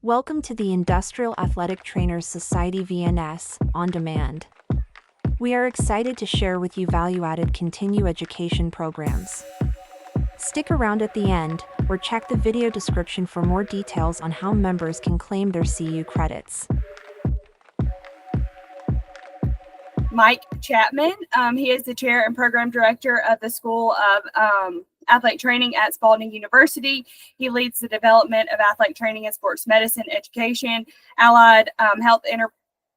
Welcome to the Industrial Athletic Trainers Society VNS On Demand. We are excited to share with you value-added continue education programs. Stick around at the end, or check the video description for more details on how members can claim their CU credits. Mike Chapman. He is the chair and program director of the School of Athletic Training at Spalding University. He leads the development of athletic training and sports medicine education, allied health,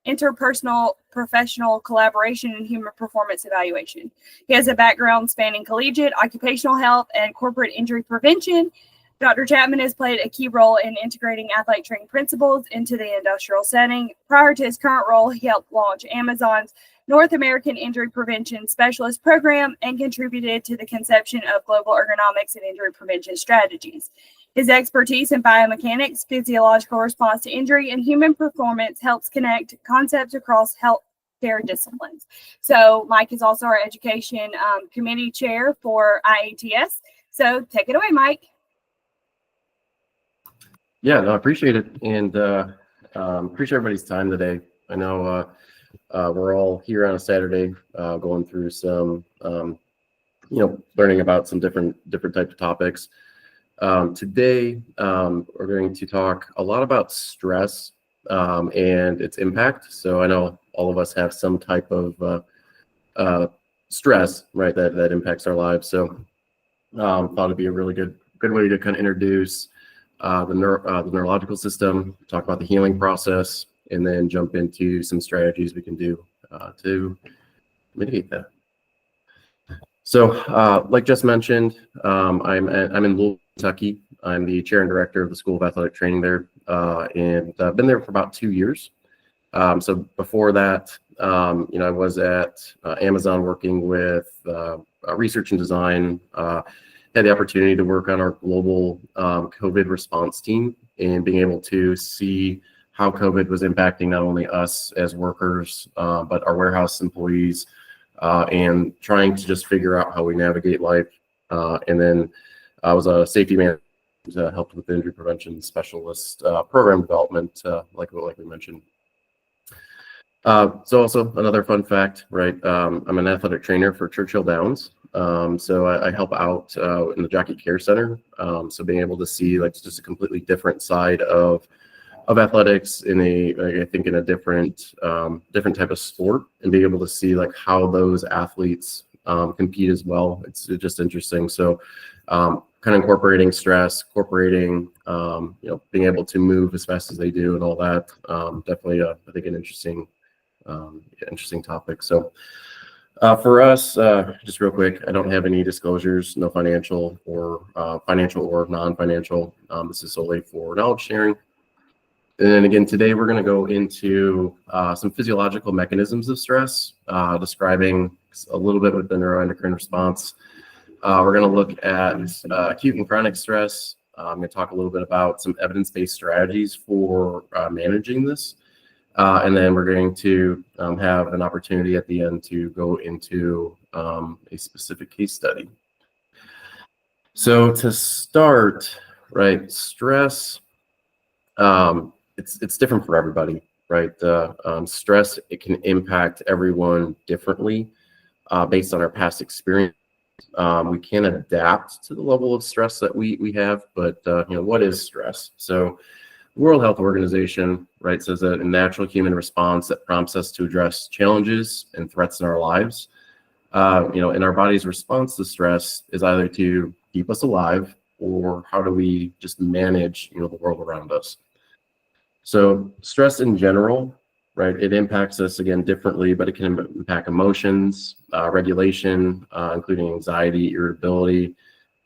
interpersonal, professional collaboration, and human performance evaluation. He has a background spanning collegiate, occupational health, and corporate injury prevention. Dr. Chapman has played a key role in integrating athletic training principles into the industrial setting. Prior to his current role, he helped launch Amazon's North American Injury Prevention Specialist Program and contributed to the conception of global ergonomics and injury prevention strategies. His expertise in biomechanics, physiological response to injury, and human performance helps connect concepts across healthcare disciplines. So Mike is also our education committee chair for IATS. So take it away, Mike. Yeah, no, I appreciate it, and appreciate everybody's time today. I know we're all here on a Saturday going through some, learning about some different types of topics. Today, we're going to talk a lot about stress and its impact. So I know all of us have some type of stress, right, that impacts our lives. So thought it'd be a really good way to kind of introduce the neurological system, talk about the healing process, and then jump into some strategies we can do to mitigate that. So, like just mentioned, I'm in Louisville, Kentucky. I'm the chair and director of the School of Athletic Training there, and I've been there for about 2 years. So before that, I was at Amazon working with research and design. Had the opportunity to work on our global COVID response team and being able to see how COVID was impacting not only us as workers, but our warehouse employees, and trying to just figure out how we navigate life. And then I was a safety manager, helped with the injury prevention specialist program development, like we mentioned. So also another fun fact, right? I'm an athletic trainer for Churchill Downs. So I help out in the Jockey Care Center. So being able to see like just a completely different side of athletics in a different type of sport, and being able to see like how those athletes compete as well. It's just interesting. So kind of incorporating stress, being able to move as fast as they do and all that. Definitely, I think an interesting topic. So for us, just real quick, I don't have any disclosures, no financial or non-financial. This is solely for knowledge sharing. And then again, today we're going to go into some physiological mechanisms of stress, describing a little bit with the neuroendocrine response. We're going to look at acute and chronic stress. I'm going to talk a little bit about some evidence-based strategies for managing this. And then we're going to have an opportunity at the end to go into a specific case study. So to start, right, stress, it's different for everybody, right? Stress, it can impact everyone differently based on our past experience. We can adapt to the level of stress that we have, but what is stress? So the World Health Organization, right, says that a natural human response that prompts us to address challenges and threats in our lives. And our body's response to stress is either to keep us alive, or how do we just manage, the world around us. So stress in general, right, it impacts us again differently, but it can impact emotions, regulation, including anxiety, irritability,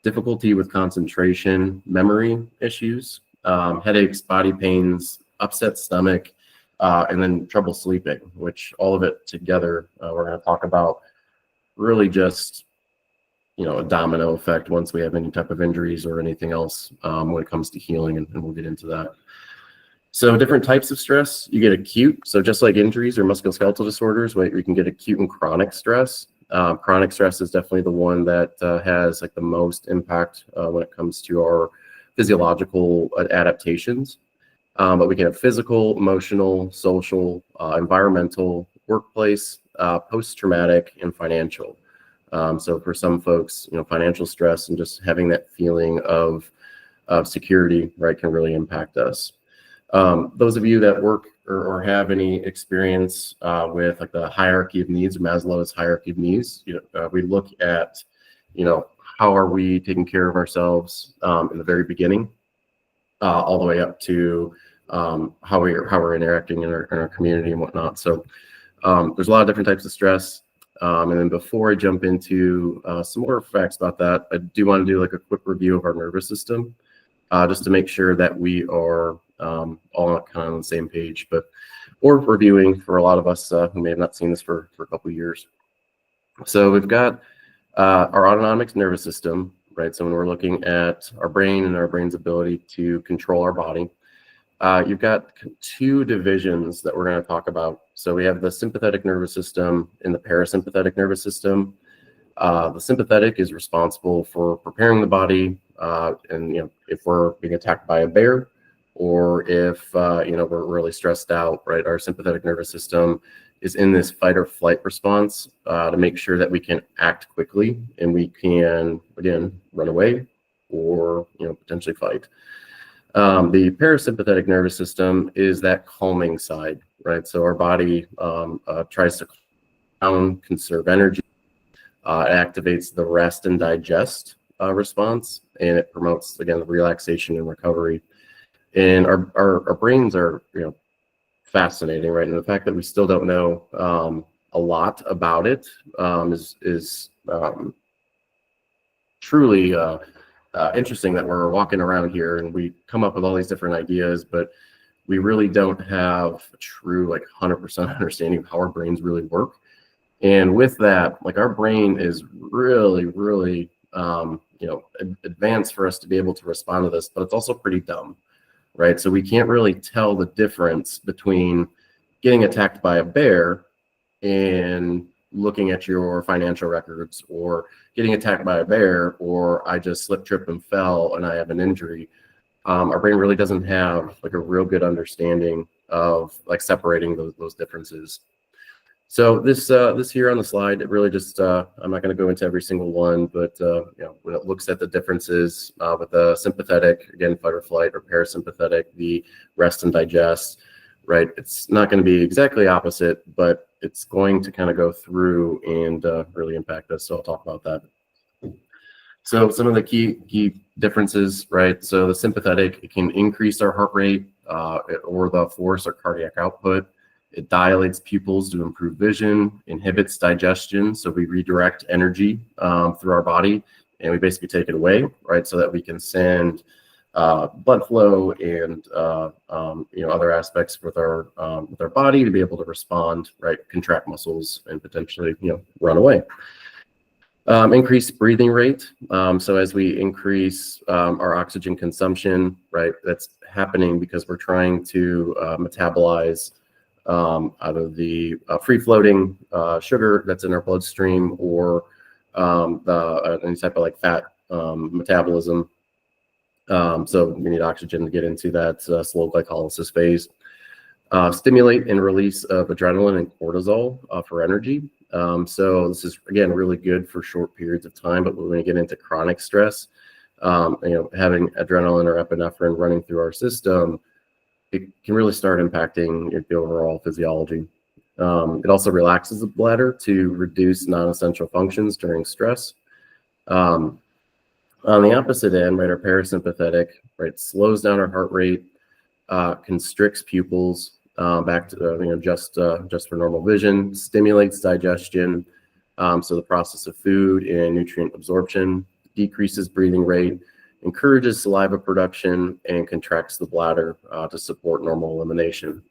difficulty with concentration, memory issues, headaches, body pains, upset stomach, and then trouble sleeping, which all of it together, we're going to talk about really just, a domino effect once we have any type of injuries or anything else when it comes to healing, and we'll get into that. So different types of stress, you get acute. So just like injuries or musculoskeletal disorders, we can get acute and chronic stress. Chronic stress is definitely the one that has like the most impact when it comes to our physiological adaptations. But we can have physical, emotional, social, environmental, workplace, post-traumatic, and financial. So for some folks, financial stress and just having that feeling of security, right, can really impact us. Those of you that work or have any experience with like the hierarchy of needs, Maslow's hierarchy of needs, we look at, how are we taking care of ourselves in the very beginning, all the way up to how we're interacting in our community and whatnot. So there's a lot of different types of stress. And then before I jump into some more facts about that, I do want to do like a quick review of our nervous system, just to make sure that we are all kind of on the same page, or reviewing for a lot of us who may have not seen this for a couple of years. So we've got our autonomic nervous system, right? So when we're looking at our brain and our brain's ability to control our body, you've got two divisions that we're going to talk about. So we have the sympathetic nervous system and the parasympathetic nervous system. The sympathetic is responsible for preparing the body, and if we're being attacked by a bear, or if we're really stressed out, right? Our sympathetic nervous system is in this fight or flight response to make sure that we can act quickly and we can, again, run away or potentially fight. The parasympathetic nervous system is that calming side, right? So our body tries to calm down, conserve energy. It activates the rest and digest response, and it promotes, again, the relaxation and recovery. And our brains are, fascinating, right? And the fact that we still don't know a lot about it is truly interesting, that we're walking around here and we come up with all these different ideas, but we really don't have a true 100% understanding of how our brains really work. And with that, our brain is really, really advanced for us to be able to respond to this, but it's also pretty dumb, right? So we can't really tell the difference between getting attacked by a bear and looking at your financial records, or getting attacked by a bear, or I just slipped, tripped, and fell and I have an injury. Our brain really doesn't have a real good understanding of separating those differences. So this here on the slide, it really just, I'm not going to go into every single one, but when it looks at the differences with the sympathetic, again, fight or flight, or parasympathetic, the rest and digest, right? It's not going to be exactly opposite, but it's going to kind of go through and really impact us. So I'll talk about that. So some of the key differences, right? So the sympathetic, it can increase our heart rate or the force or cardiac output. It dilates pupils to improve vision, inhibits digestion. So we redirect energy through our body, and we basically take it away, right? So that we can send blood flow and other aspects with our body to be able to respond, right? Contract muscles and potentially run away. Increased breathing rate. So as we increase our oxygen consumption, right? That's happening because we're trying to metabolize either the free-floating sugar that's in our bloodstream, or any type of fat metabolism. So we need oxygen to get into that slow glycolysis phase. Stimulate and release of adrenaline and cortisol for energy. So this is, again, really good for short periods of time, but when we get into chronic stress, having adrenaline or epinephrine running through our system, it can really start impacting the overall physiology. It also relaxes the bladder to reduce non-essential functions during stress. On the opposite end, right, our parasympathetic, right, slows down our heart rate, constricts pupils back to just for normal vision, stimulates digestion, so the process of food and nutrient absorption, decreases breathing rate, encourages saliva production, and contracts the bladder to support normal elimination.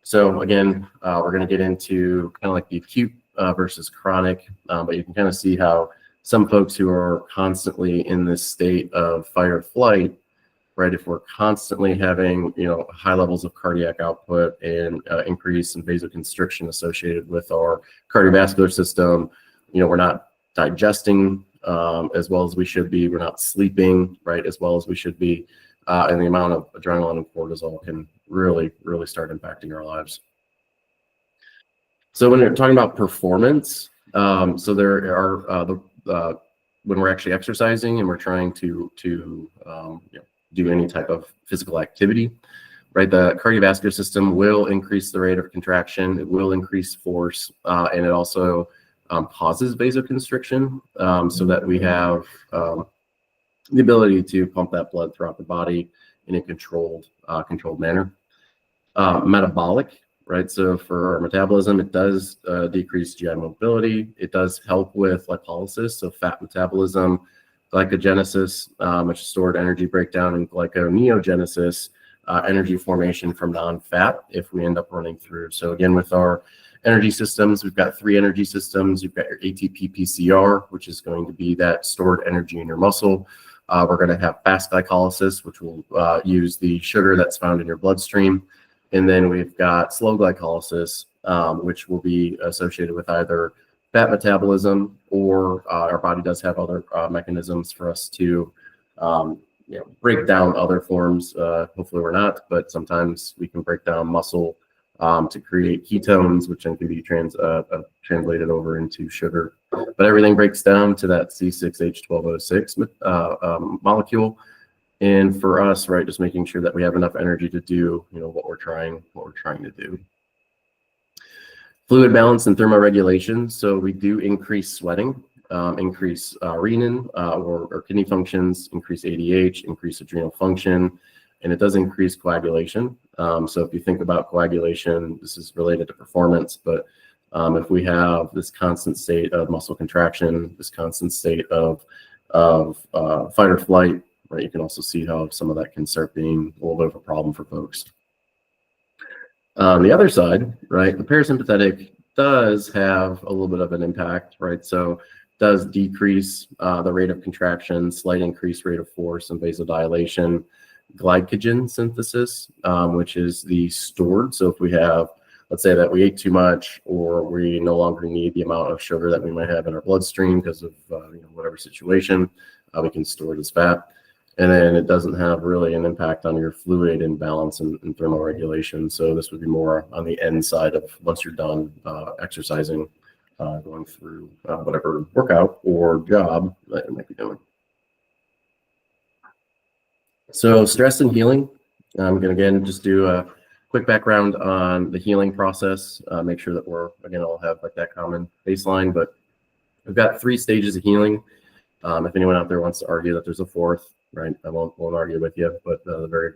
So again, we're going to get into kind of the acute versus chronic, but you can kind of see how some folks who are constantly in this state of fight or flight, right, if we're constantly having high levels of cardiac output and increase in vasoconstriction associated with our cardiovascular system, we're not digesting as well as we should be. We're not sleeping, right, as well as we should be. and the amount of adrenaline and cortisol can really, really start impacting our lives. So when you're talking about performance, so there are when we're actually exercising and we're trying to do any type of physical activity, right? The cardiovascular system will increase the rate of contraction. It will increase force, and it also causes vasoconstriction, so that we have the ability to pump that blood throughout the body in a controlled manner. Metabolic, right? So for our metabolism, it does decrease GI mobility. It does help with lipolysis, so fat metabolism, glycogenesis, which is stored energy breakdown, and glyconeogenesis, energy formation from non-fat if we end up running through. So again, with our energy systems, we've got 3 energy systems. You've got your ATP PCR, which is going to be that stored energy in your muscle. We're going to have fast glycolysis, which will use the sugar that's found in your bloodstream. And then we've got slow glycolysis, which will be associated with either fat metabolism, or our body does have other mechanisms for us to break down other forms. Hopefully we're not, but sometimes we can break down muscle to create ketones, which then can be translated over into sugar. But everything breaks down to that C6H12O6 molecule. And for us, right, just making sure that we have enough energy to do, what we're trying to do. Fluid balance and thermoregulation. So we do increase sweating, increase renin or kidney functions, increase ADH, increase adrenal function, and it does increase coagulation. So if you think about coagulation, this is related to performance, but if we have this constant state of muscle contraction, this constant state of fight or flight, right, you can also see how some of that can start being a little bit of a problem for folks. On the other side, right, the parasympathetic does have a little bit of an impact, right? So does decrease the rate of contraction, slight increased rate of force and vasodilation, glycogen synthesis, which is the stored. So if we have, let's say that we ate too much, or we no longer need the amount of sugar that we might have in our bloodstream because of whatever situation, we can store it as fat. And then it doesn't have really an impact on your fluid imbalance and thermoregulation. So this would be more on the end side of once you're done exercising, going through whatever workout or job that you might be doing. So stress and healing. I'm going to again just do a quick background on the healing process. Make sure that we're again all have like that common baseline. But we've got 3 stages of healing. If anyone out there wants to argue that there's a 4th, right, I won't argue with you. But the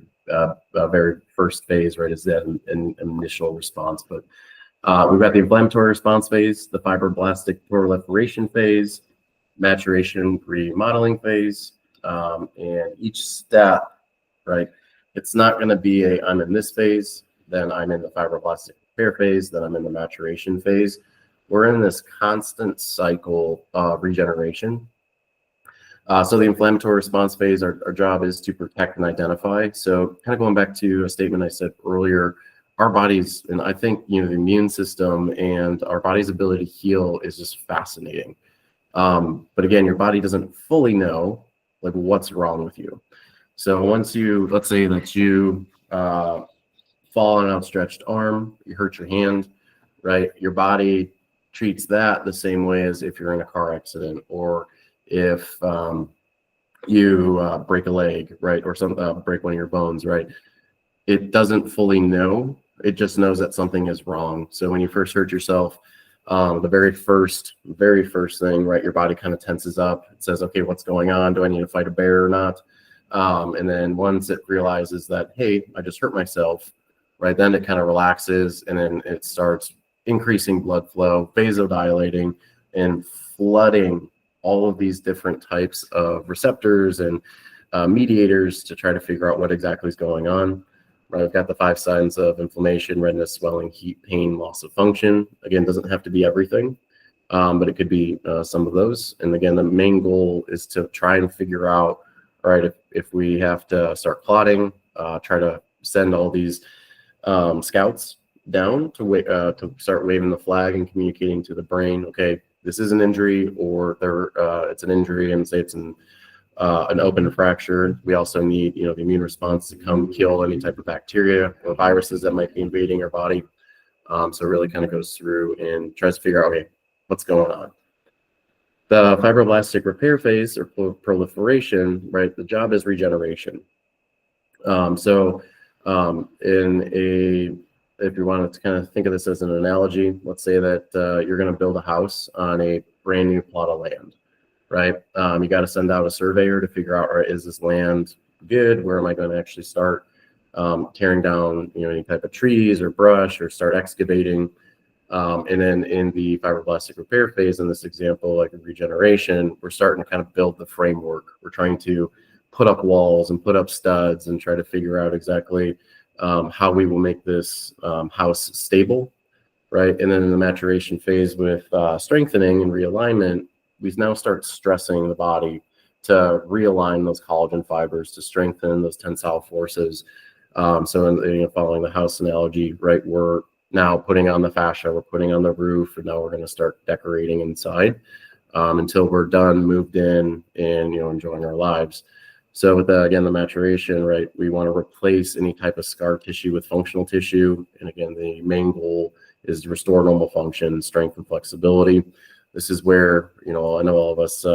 very first phase, right, is that an initial response. But we've got the inflammatory response phase, the fibroblastic proliferation phase, maturation remodeling phase, and each step, right, it's not going to be I'm in this phase, then I'm in the fibroblastic repair phase, then I'm in the maturation phase. We're in this constant cycle of regeneration. So the inflammatory response phase, our job is to protect and identify. So kind of going back to a statement I said earlier, our bodies, and I think, the immune system and our body's ability to heal is just fascinating. But again, your body doesn't fully know like what's wrong with you. So once let's say that you fall on an outstretched arm, you hurt your hand, right? Your body treats that the same way as if you're in a car accident, or if you break a leg, right, or break one of your bones, right? It doesn't fully know. It just knows that something is wrong. So when you first hurt yourself, the very first thing, right, your body kind of tenses up. It says, okay, what's going on? Do I need to fight a bear or not? And then once it realizes that, hey, I just hurt myself, right, then it kind of relaxes, and then it starts increasing blood flow, vasodilating, and flooding all of these different types of receptors and mediators to try to figure out what exactly is going on. Right, we've got the 5 signs of inflammation: redness, swelling, heat, pain, loss of function. Again, doesn't have to be everything, but it could be some of those. And again, the main goal is to try and figure out, all right, if we have to start clotting, try to send all these scouts down to start waving the flag and communicating to the brain, okay, this is an injury, or it's an injury, and say it's in an open fracture. We also need, the immune response to come kill any type of bacteria or viruses that might be invading our body. So it really kind of goes through and tries to figure out, okay, what's going on. The fibroblastic repair phase or proliferation, right? The job is regeneration. If you wanted to kind of think of this as an analogy, let's say that you're going to build a house on a brand new plot of land, right? You got to send out a surveyor to figure out, all right, is this land good? Where am I going to actually start tearing down, any type of trees or brush, or start excavating? And then in the fibroblastic repair phase, in this example, like regeneration, we're starting to kind of build the framework. We're trying to put up walls and put up studs and try to figure out exactly how we will make this house stable, right? And then in the maturation phase with strengthening and realignment, we now start stressing the body to realign those collagen fibers, to strengthen those tensile forces. Following the house analogy, right, we're now putting on the fascia, we're putting on the roof, and now we're going to start decorating inside until we're done, moved in, and enjoying our lives. So with the maturation, right, we want to replace any type of scar tissue with functional tissue. And again, the main goal is to restore normal function, strength, and flexibility. This is where, I know all of us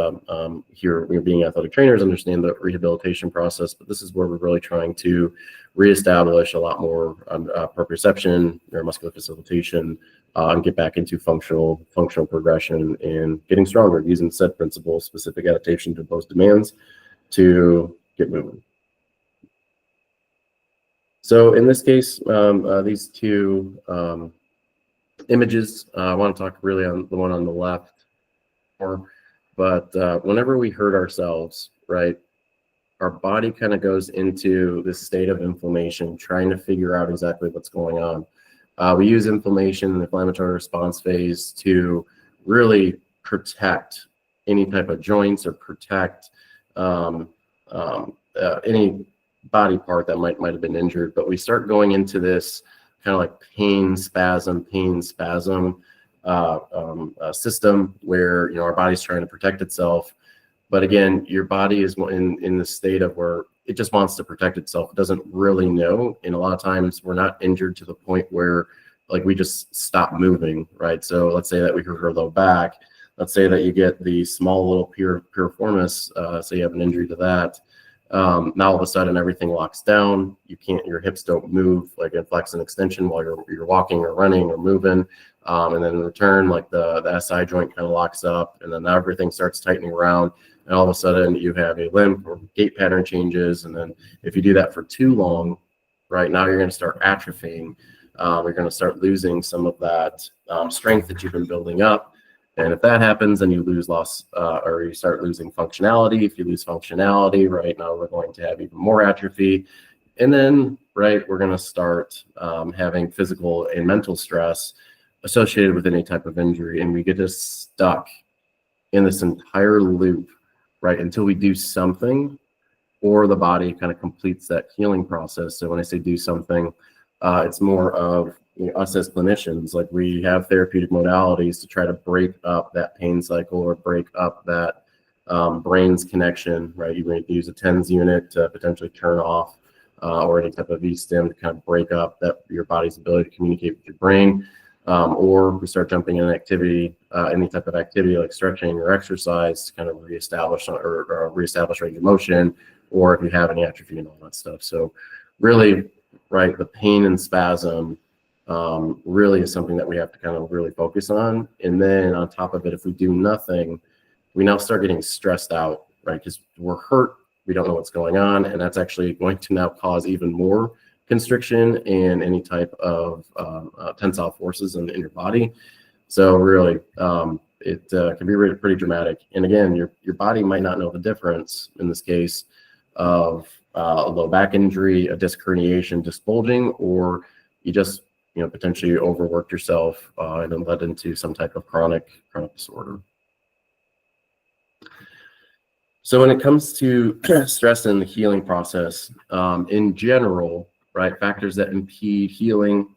here, being athletic trainers, understand the rehabilitation process, but this is where we're really trying to reestablish a lot more proprioception, neuromuscular facilitation, and get back into functional progression and getting stronger using set principles, specific adaptation to those demands to get moving. So in this case, these two images, I want to talk really on the one on the left, but whenever we hurt ourselves, right, our body kind of goes into this state of inflammation, trying to figure out exactly what's going on. We use inflammation in the inflammatory response phase to really protect any type of joints or protect any body part that might have been injured. But we start going into this kind of like pain spasm system where our body's trying to protect itself. But again, your body is in the state of where it just wants to protect itself. It doesn't really know. And a lot of times we're not injured to the point where like we just stop moving, right? So let's say that we hurt our low back. Let's say that you get the small little piriformis, so you have an injury to that. Now all of a sudden everything locks down. Your hips don't move like in flex and extension while you're walking or running or moving. And then in return, like the SI joint kind of locks up, and then everything starts tightening around. And all of a sudden you have a limp or gait pattern changes. And then if you do that for too long, right, now you're going to start atrophying. You're going to start losing some of that strength that you've been building up. And if that happens, then you or you start losing functionality. If you lose functionality, right, now we're going to have even more atrophy. And then, right, we're going to start having physical and mental stress associated with any type of injury. And we get just stuck in this entire loop, right, until we do something or the body kind of completes that healing process. So when I say do something, it's more of us as clinicians, like we have therapeutic modalities to try to break up that pain cycle or break up that brain's connection, right? You might use a TENS unit to potentially turn off or any type of V-stim to kind of break up your body's ability to communicate with your brain. Or we start jumping in activity, any type of activity like stretching or exercise to kind of reestablish range of motion, or if you have any atrophy and all that stuff. So really, right, the pain and spasm really is something that we have to kind of really focus on. And then on top of it, if we do nothing, we now start getting stressed out, right? Because we're hurt, we don't know what's going on, and that's actually going to now cause even more constriction and any type of tensile forces in your body. So really, it can be really pretty dramatic. And again, your body might not know the difference in this case of a low back injury, a disc herniation, disc bulging, or you just potentially overworked yourself and then led into some type of chronic disorder. So when it comes to stress and the healing process, in general, right, factors that impede healing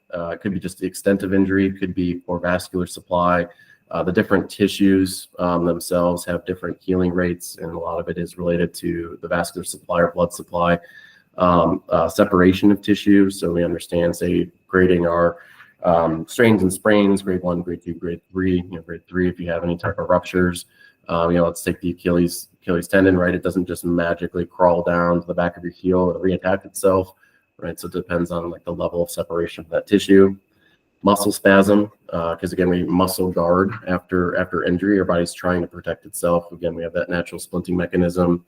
could be just the extent of injury, could be poor vascular supply, The different tissues themselves have different healing rates, and a lot of it is related to the vascular supply or blood supply. Separation of tissue. So we understand, say, grading our strains and sprains, grade 1, grade 2, grade 3. Grade 3 if you have any type of ruptures. Let's take the Achilles tendon, right? It doesn't just magically crawl down to the back of your heel and reattach itself, right? So it depends on like the level of separation of that tissue. Muscle spasm, because again, we muscle guard after injury. Our body's trying to protect itself. Again, we have that natural splinting mechanism.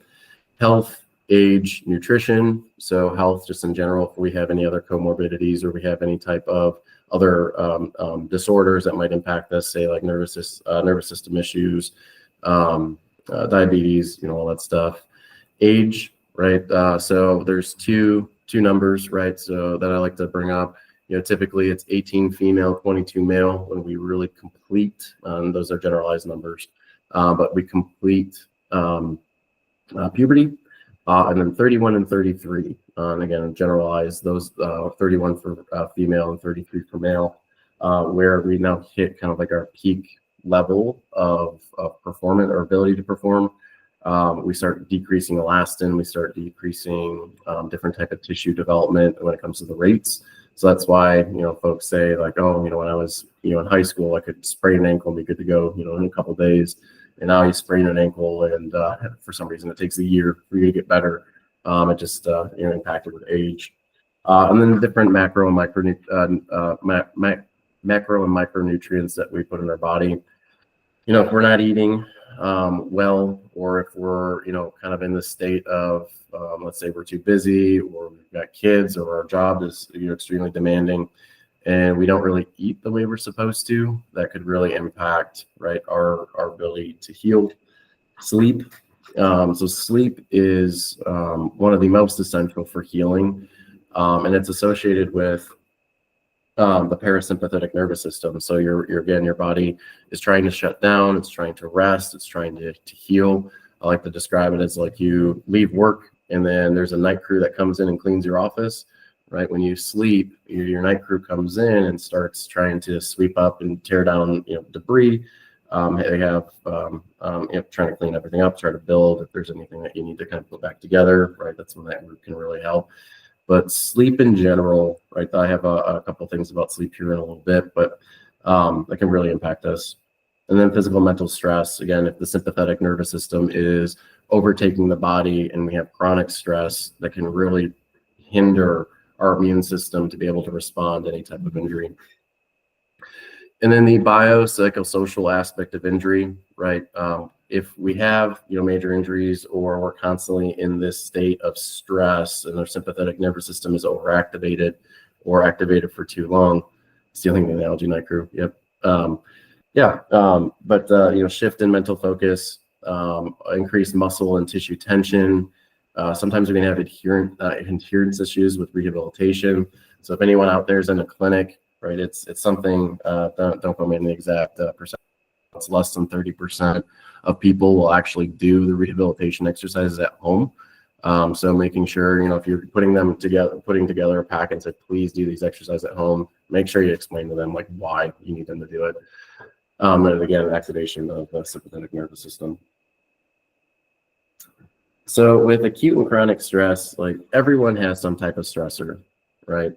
Health, age, nutrition. So health, just in general, if we have any other comorbidities or we have any type of other disorders that might impact us, say like nervous system issues, diabetes, all that stuff. Age, right? So there's two numbers, right? So that I like to bring up. Typically it's 18 female, 22 male when we really complete. Those are generalized numbers, but we complete puberty, and then 31 and 33. And again, generalize those 31 for female and 33 for male, where we now hit kind of like our peak level of performance or ability to perform. We start decreasing elastin, we start decreasing different type of tissue development when it comes to the rates. So that's why, folks say like, oh, when I was, in high school, I could sprain an ankle and be good to go, in a couple of days. And now you sprain an ankle and for some reason it takes a year for you to get better. It just, impacted with age. And then different macro and micronutrients that we put in our body. If we're not eating well, or if we're, kind of in the state of, let's say we're too busy, or we've got kids, or our job is extremely demanding, and we don't really eat the way we're supposed to, that could really impact, right, our ability to heal. Sleep. So sleep is one of the most essential for healing, and it's associated with the parasympathetic nervous system. So your body is trying to shut down, it's trying to rest, it's trying to heal. I like to describe it as like you leave work and then there's a night crew that comes in and cleans your office, right? When you sleep, your night crew comes in and starts trying to sweep up and tear down, debris. They have trying to clean everything up, try to build if there's anything that you need to kind of put back together, right? That's when that group can really help. But sleep in general, right? I have a couple of things about sleep here in a little bit, but that can really impact us. And then physical mental stress. Again, if the sympathetic nervous system is overtaking the body and we have chronic stress, that can really hinder our immune system to be able to respond to any type of injury. And then the biopsychosocial aspect of injury, right? If we have major injuries, or we're constantly in this state of stress and our sympathetic nervous system is overactivated or activated for too long, stealing the analogy, night crew. Yep. But shift in mental focus, increased muscle and tissue tension. Sometimes we can have adherence issues with rehabilitation. So if anyone out there is in a clinic, right, it's something, don't quote me on the exact percent. It's less than 30% of people will actually do the rehabilitation exercises at home. So making sure, if you're putting together a pack and say, please do these exercises at home, make sure you explain to them like why you need them to do it. And again, activation of the sympathetic nervous system. So with acute and chronic stress, like everyone has some type of stressor, right?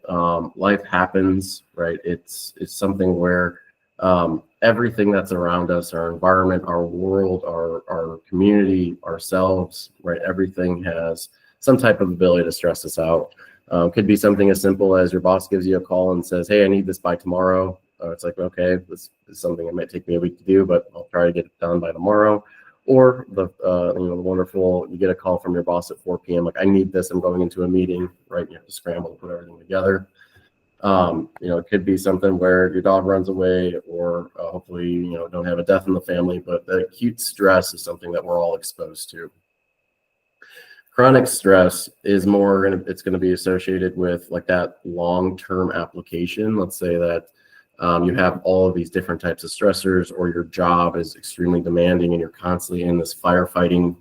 Life happens, right? It's something where everything that's around us, our environment, our world, our community, ourselves, right? Everything has some type of ability to stress us out. Could be something as simple as your boss gives you a call and says, hey, I need this by tomorrow. It's like, okay, this is something that might take me a week to do, but I'll try to get it done by tomorrow. Or the wonderful, you get a call from your boss at 4 p.m. like, I need this, I'm going into a meeting, right? You have to scramble to put everything together. It could be something where your dog runs away, or hopefully, don't have a death in the family, but the acute stress is something that we're all exposed to. Chronic stress is it's going to be associated with like that long-term application. Let's say that you have all of these different types of stressors, or your job is extremely demanding and you're constantly in this firefighting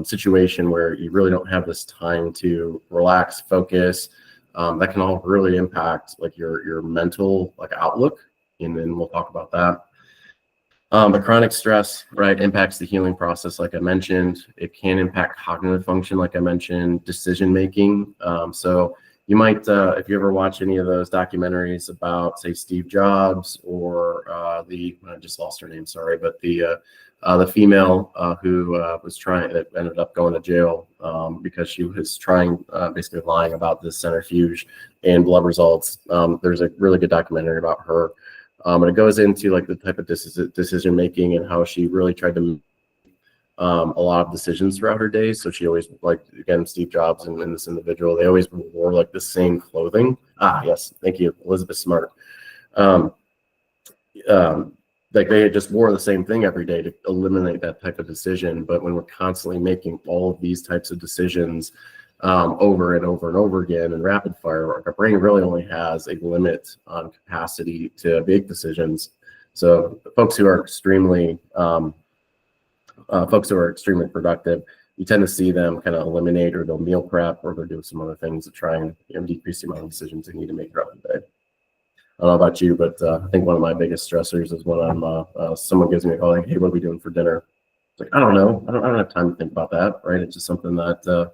situation where you really don't have this time to relax, focus. That can all really impact like your mental like outlook, and then we'll talk about that. But chronic stress, right, impacts the healing process, like I mentioned. It can impact cognitive function, like I mentioned, decision making. So you might, if you ever watch any of those documentaries about, say, Steve Jobs or I just lost her name, sorry, but the female who was trying, that ended up going to jail because she was trying, basically lying about this centrifuge and blood results. There's a really good documentary about her. And it goes into like the type of decision making and how she really tried to make a lot of decisions throughout her days. So she always, like, again, Steve Jobs and this individual, they always wore like the same clothing. Yes, thank you, Elizabeth Smart. Like they just wore the same thing every day to eliminate that type of decision. But when we're constantly making all of these types of decisions over and over and over again in rapid fire, our brain really only has a limit on capacity to make decisions. So folks who are extremely productive, you tend to see them kind of eliminate, or they'll meal prep, or they'll do some other things to try and decrease the amount of decisions they need to make throughout the day. I don't know about you, but I think one of my biggest stressors is when I'm someone gives me a call like, "Hey, what are we doing for dinner?" It's like, I don't know. I don't have time to think about that, right? It's just something that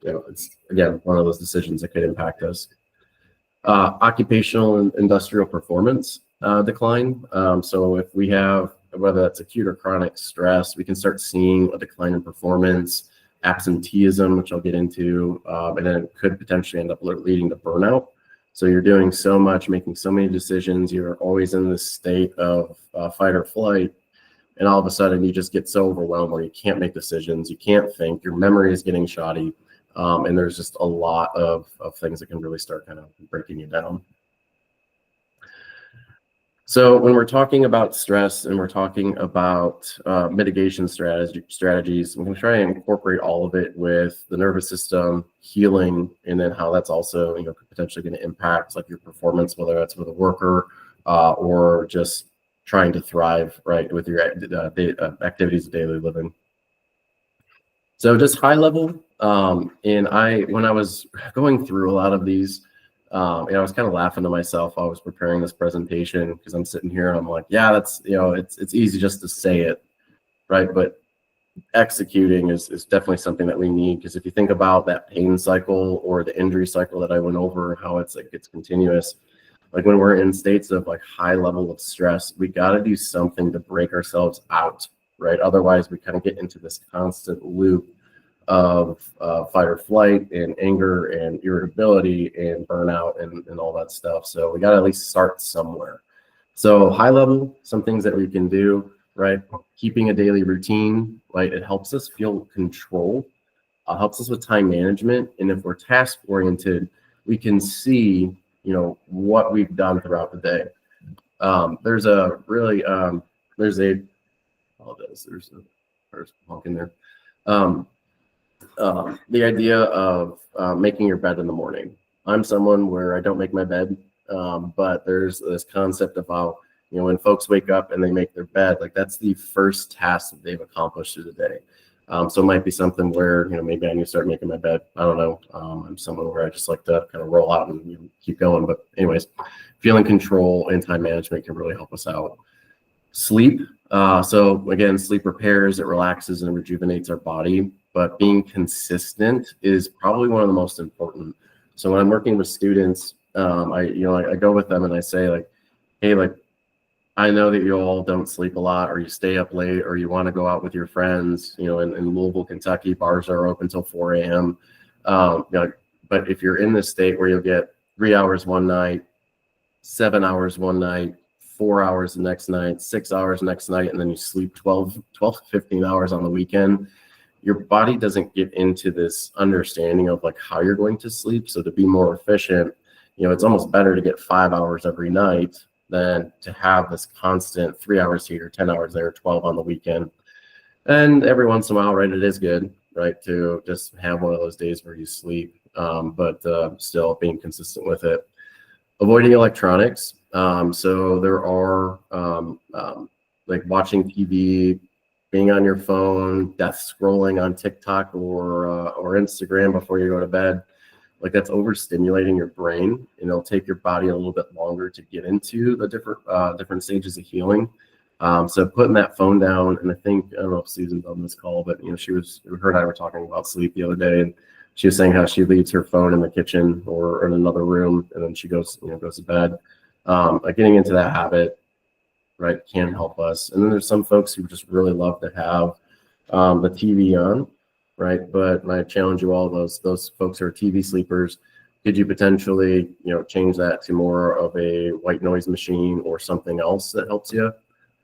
it's, again, one of those decisions that could impact us. Occupational and industrial performance decline. So if we have, whether that's acute or chronic stress, we can start seeing a decline in performance, absenteeism, which I'll get into, and then it could potentially end up leading to burnout. So you're doing so much, making so many decisions, you're always in this state of fight or flight, and all of a sudden you just get so overwhelmed where you can't make decisions, you can't think, your memory is getting shoddy, and there's just a lot of things that can really start kind of breaking you down. So when we're talking about stress and we're talking about mitigation strategies, we're going to try and incorporate all of it with the nervous system, healing, and then how that's also, potentially going to impact like your performance, whether that's with a worker or just trying to thrive, right, with your activities of daily living. So just high level, when I was going through a lot of these, I was kind of laughing to myself while I was preparing this presentation, because I'm sitting here and I'm like, yeah, that's, it's easy just to say it, right? But executing is definitely something that we need, because if you think about that pain cycle or the injury cycle that I went over, how it's continuous, like when we're in states of like high level of stress, we got to do something to break ourselves out, right? Otherwise we kind of get into this constant loop of fight or flight and anger and irritability and burnout and all that stuff. So we got to at least start somewhere. So high level, some things that we can do, right? Keeping a daily routine, right? It helps us feel control, helps us with time management. And if we're task oriented, we can see, what we've done throughout the day. There's a honk in there. The idea of making your bed in the morning. I'm someone where I don't make my bed, but there's this concept of how, when folks wake up and they make their bed, like that's the first task that they've accomplished through the day. So it might be something where, maybe I need to start making my bed. I don't know. I'm someone where I just like to kind of roll out and keep going. But anyways, feeling control and time management can really help us out. Sleep. So again, sleep repairs, it relaxes and rejuvenates our body. But being consistent is probably one of the most important. So when I'm working with students, I go with them and I say like, hey, like, I know that you all don't sleep a lot, or you stay up late, or you want to go out with your friends. In Louisville, Kentucky, bars are open till 4 a.m. But if you're in this state where you'll get 3 hours one night, 7 hours one night, 4 hours the next night, 6 hours next night, and then you sleep 12 to 15 hours on the weekend, your body doesn't get into this understanding of like how you're going to sleep. So to be more efficient, it's almost better to get 5 hours every night than to have this constant 3 hours here, 10 hours there, 12 on the weekend. And every once in a while, right, it is good, right, to just have one of those days where you sleep, but still being consistent with it. Avoiding electronics. So there are like watching TV, being on your phone, death scrolling on TikTok or Instagram before you go to bed. like that's overstimulating your brain, and it'll take your body a little bit longer to get into the different stages of healing. So putting that phone down, and I don't know if Susan's on this call, but her and I were talking about sleep the other day, and she was saying how she leaves her phone in the kitchen or in another room, and then she goes to bed. Like getting into that habit, right, can help us. And then there's some folks who just really love to have the TV on, right? But I challenge you all, those folks who are TV sleepers, could you potentially change that to more of a white noise machine or something else that helps you?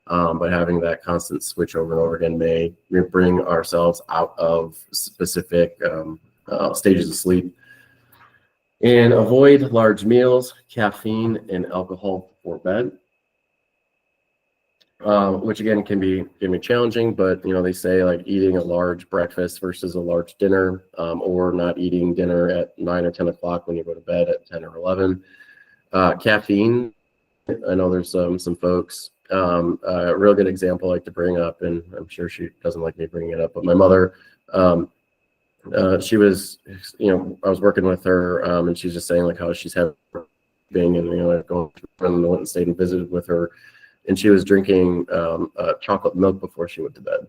But having that constant switch over and over again may bring ourselves out of specific stages of sleep. And avoid large meals, caffeine, and alcohol before bed. Which again can be challenging, but they say like eating a large breakfast versus a large dinner, or not eating dinner at 9 or 10 o'clock when you go to bed at 10 or 11. Caffeine, I know there's some folks. A real good example I like to bring up, and I'm sure she doesn't like me bringing it up, but my mother, she was, I was working with her, and she's just saying like how she's having and going and went and stayed and visited with her, and she was drinking chocolate milk before she went to bed.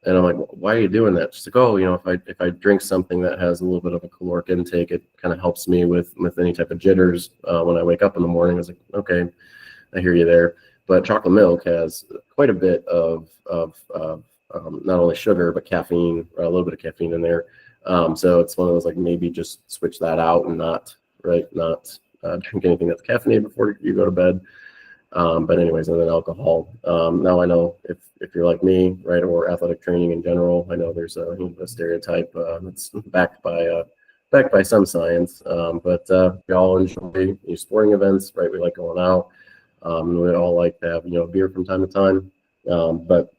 And I'm like, why are you doing that? She's like, oh, if I drink something that has a little bit of a caloric intake, it kind of helps me with any type of jitters when I wake up in the morning. I was like, okay, I hear you there. But chocolate milk has quite a bit of not only sugar, but caffeine, or a little bit of caffeine in there. So it's one of those, like, maybe just switch that out and not drink anything that's caffeinated before you go to bed. But anyways, and then alcohol. Now I know if you're like me, right, or athletic training in general, I know there's a stereotype that's backed by some science. But we all enjoy sporting events, right? We like going out. And we all like to have beer from time to time. But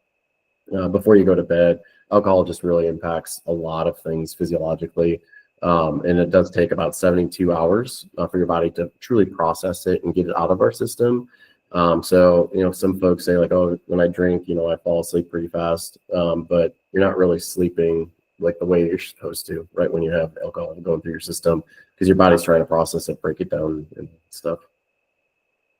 before you go to bed, alcohol just really impacts a lot of things physiologically. And it does take about 72 hours for your body to truly process it and get it out of our system. So some folks say like, oh, when I drink, I fall asleep pretty fast. But you're not really sleeping like the way you're supposed to, right? When you have alcohol going through your system, because your body's trying to process it, break it down and stuff.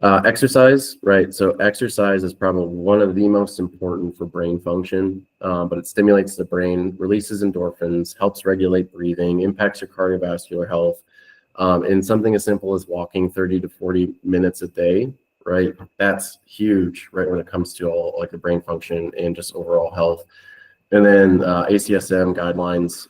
Exercise, right? So exercise is probably one of the most important for brain function, but it stimulates the brain, releases endorphins, helps regulate breathing, impacts your cardiovascular health. And something as simple as walking 30 to 40 minutes a day, right? That's huge, right? When it comes to all like the brain function and just overall health. And then ACSM guidelines,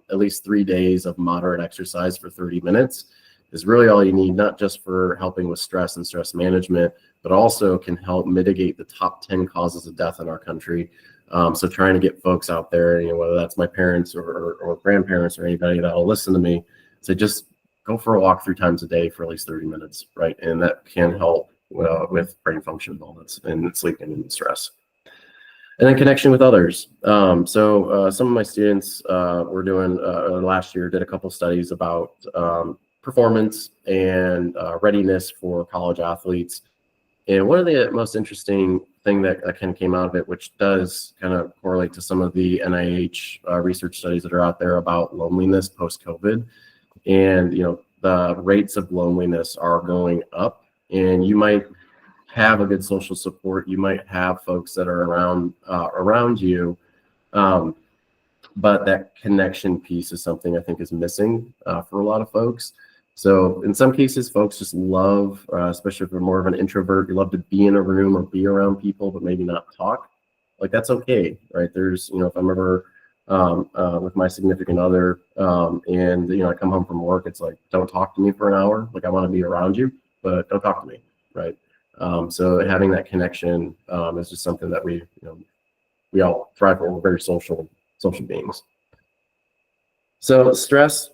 at least 3 days of moderate exercise for 30 minutes is really all you need, not just for helping with stress and stress management, but also can help mitigate the top 10 causes of death in our country. So trying to get folks out there, whether that's my parents or grandparents or anybody that'll listen to me, say just go for a walk 3 times a day for at least 30 minutes, right? And that can help with brain function wellness and sleeping and stress. And then connection with others. So some of my students were doing last year, did a couple studies about performance and readiness for college athletes. And one of the most interesting thing that kind of came out of it, which does kind of correlate to some of the NIH research studies that are out there about loneliness post-COVID. And, the rates of loneliness are going up, and you might have a good social support. You might have folks that are around you. But that connection piece is something I think is missing for a lot of folks. So in some cases, folks just love, especially if you're more of an introvert, you love to be in a room or be around people, but maybe not talk. Like, that's okay, right? There's, if I'm ever with my significant other and, I come home from work, it's like, don't talk to me for an hour. Like, I want to be around you, but don't talk to me, right? So having that connection is just something that we all thrive for. We're very social beings. So stress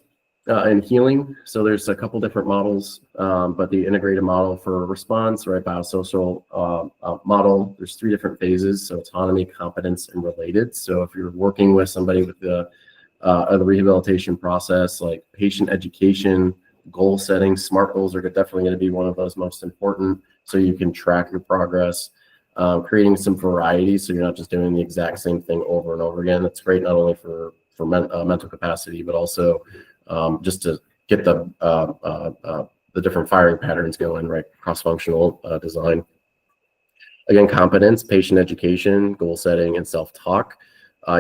and healing. So there's a couple different models, but the integrated model for response, right, biosocial model, there's 3 different phases. So autonomy, competence, and related. So if you're working with somebody with the rehabilitation process, like patient education, goal setting, SMART goals are definitely going to be one of those most important. So you can track your progress, creating some variety. So you're not just doing the exact same thing over and over again. That's great, not only for for mental capacity, but also just to get the different firing patterns going, right? Cross-functional design. Again, competence, patient education, goal setting, and self-talk.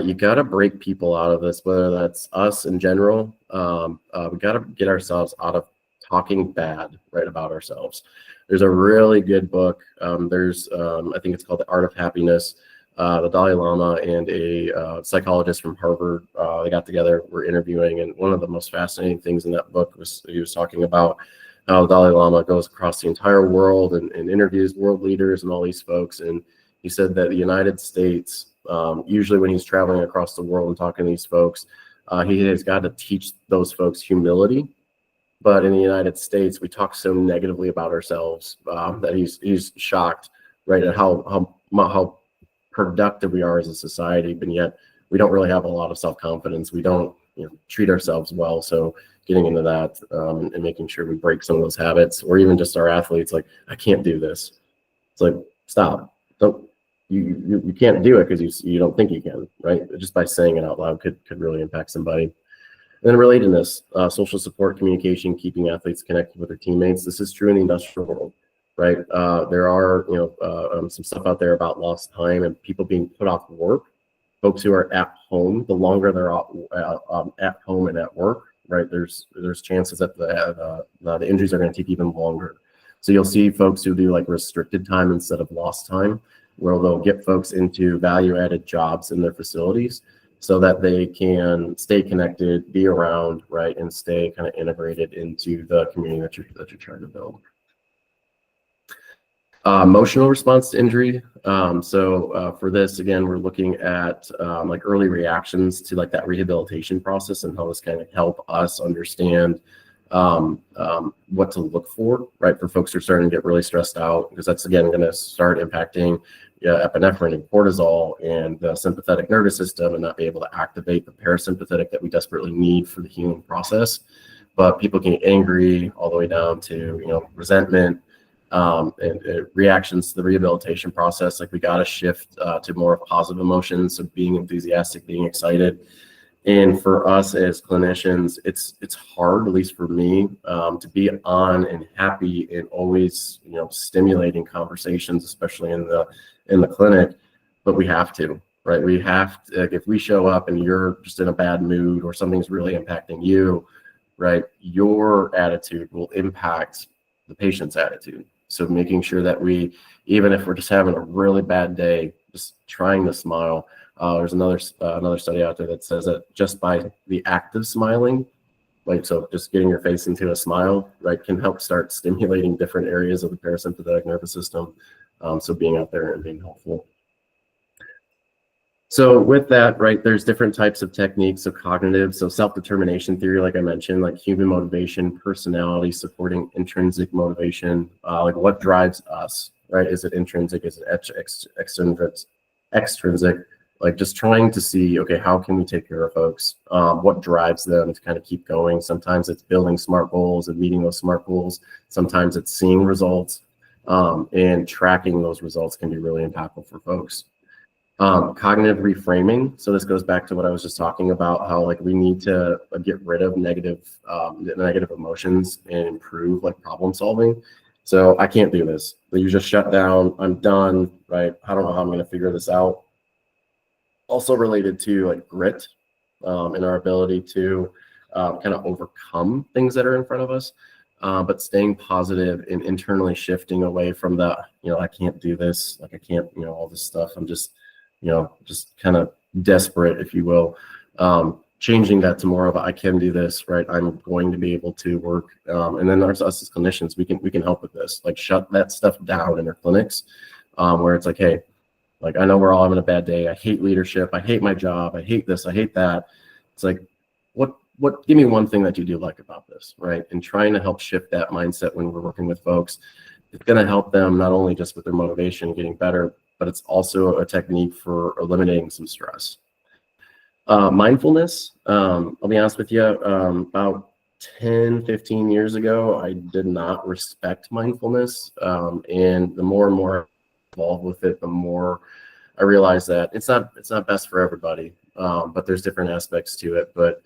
You got to break people out of this, whether that's us in general. We got to get ourselves out of talking bad, right, about ourselves. There's a really good book. I think it's called The Art of Happiness. The Dalai Lama and a psychologist from Harvard, they got together, were interviewing, and one of the most fascinating things in that book was he was talking about how the Dalai Lama goes across the entire world and interviews world leaders and all these folks. And he said that the United States, usually when he's traveling across the world and talking to these folks, he has got to teach those folks humility. But in the United States, we talk so negatively about ourselves that he's shocked, right, at how productive we are as a society, but yet we don't really have a lot of self-confidence. We don't treat ourselves well. So getting into that and making sure we break some of those habits, or even just our athletes, like, I can't do this. It's like, stop. Don't you can't do it because you don't think you can, right? Just by saying it out loud could really impact somebody. And then relatedness, social support, communication, keeping athletes connected with their teammates. This is true in the industrial world, right? There are some stuff out there about lost time and people being put off work. Folks who are at home, the longer they're at home and at work, right? There's chances that the injuries are going to take even longer. So you'll see folks who do like restricted time instead of lost time, where they'll get folks into value-added jobs in their facilities so that they can stay connected, be around, right, and stay kind of integrated into the community that you're trying to build. Emotional response to injury. For this, again, we're looking at like early reactions to like that rehabilitation process and how this kind of help us understand what to look for, right, for folks who are starting to get really stressed out, because that's, again, going to start impacting epinephrine and cortisol and the sympathetic nervous system, and not be able to activate the parasympathetic that we desperately need for the healing process. But people can get angry all the way down to resentment and reactions to the rehabilitation process. Like, we got to shift to more of positive emotions, so being enthusiastic, being excited. And for us as clinicians, it's hard, at least for me, to be on and happy and always stimulating conversations, especially in the clinic. But we have to, right? We have to, like, if we show up and you're just in a bad mood or something's really impacting you, right, your attitude will impact the patient's attitude. So making sure that we, even if we're just having a really bad day, just trying to smile. There's another study out there that says that just by the act of smiling, like, so just getting your face into a smile, right, can help start stimulating different areas of the parasympathetic nervous system. So being out there and being helpful. So with that, right, there's different types of techniques of cognitive. So self-determination theory, like I mentioned, like human motivation, personality, supporting intrinsic motivation, like what drives us, right? Is it intrinsic? Is it extrinsic? Like, just trying to see, okay, how can we take care of folks? What drives them to kind of keep going? Sometimes it's building SMART goals and meeting those SMART goals. Sometimes it's seeing results, and tracking those results can be really impactful for folks. Cognitive reframing. So this goes back to what I was just talking about, how like we need to get rid of negative emotions and improve like problem solving. So I can't do this. You just shut down. I'm done, right? I don't know how I'm going to figure this out. Also related to like grit and our ability to kind of overcome things that are in front of us, but staying positive and internally shifting away from the, I can't do this, like I can't, all this stuff. I'm just, just kind of desperate, if you will. Changing that to more of a, I can do this, right? I'm going to be able to work. And then us as clinicians, we can help with this, like shut that stuff down in our clinics, where it's like, hey, like, I know we're all having a bad day. I hate leadership. I hate my job. I hate this. I hate that. It's like, give me one thing that you do like about this, right? And trying to help shift that mindset when we're working with folks. It's going to help them not only just with their motivation getting better, but it's also a technique for eliminating some stress. Mindfulness. I'll be honest with you, about 10, 15 years ago, I did not respect mindfulness. And the more and more involved with it, the more I realized that it's not best for everybody. but there's different aspects to it. But